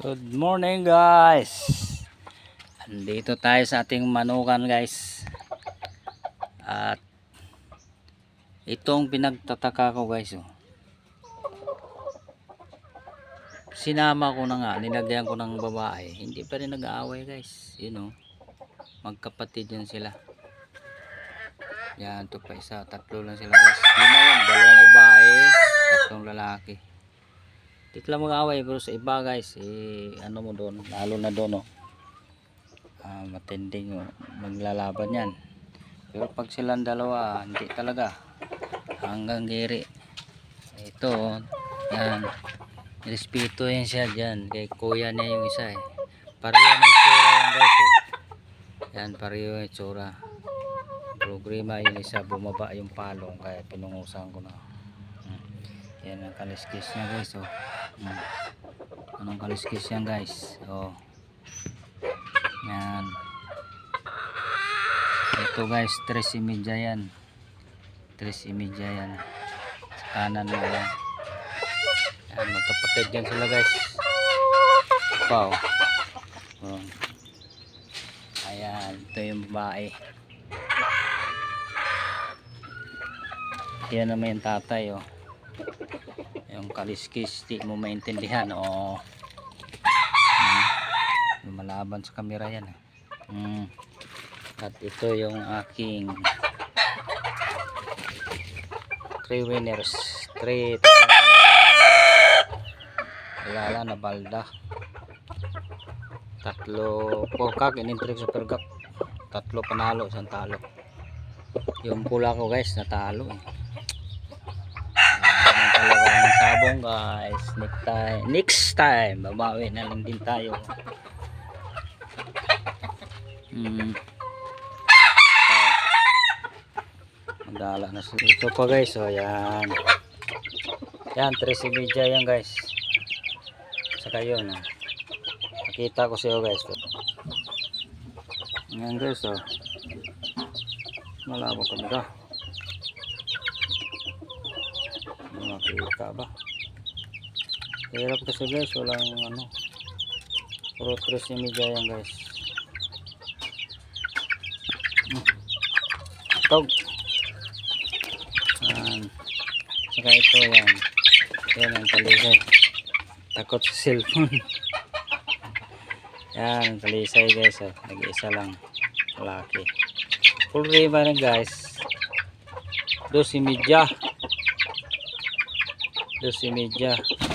Good morning guys. Andito tayo sa ating manukan guys. At itong pinagtataka ko guys. Sinama ko na nga, nilagyan ko ng babae. Hindi pa rin nag-aaway guys. Magkapatid yan sila. Yan, ito pa isa. Tatlo lang sila guys. Lima yan, dalawang babae, tatlong lalaki. Hindi lang mag-away, pero sa iba guys, ano mo doon, lalo na doon matinding maglalaban yan. Pero pag silang dalawa, hindi talaga, hanggang giri. Ito yan, respeto yan siya dyan kay kuya niya yung isa pareho na itsura yan guys yan, pareho yung itsura. Problema yung isa, bumaba yung palong, kaya pinungusan ko na. Yan ang kaliskis niya guys. Anong kaliskis yan guys. Yan. Ito guys, 3.30 yan. 3.30 yan. Sa kanan mo yan. Yan, magkapatid yan sila guys. Wow. Ayan, ito yung babae. Yan naman yung tatay yung kaliskis, di mo maintindihan lumalaban sa camera yan At ito yung aking 3 winners, 3 wala na balda, 3 porkak in-intrig sa pergak, 3 panalo, 1 talo. Yung pula ko guys natalo talagang sabong guys. Next time babawi na lang din tayo. Magdala na ito pa guys. Yan 3.30 yan guys. Saka yun nakita ko siya guys. Yan guys malabo kami ka. Makita ba? Hirap kasi guys, walang puro 3.30 yan guys. Tog. Saka ito yan ang talisay. Takot sa cellphone. Yan talisay guys. Nag-iisa lang lalaki. Full riba na guys. 2.30. 2.30.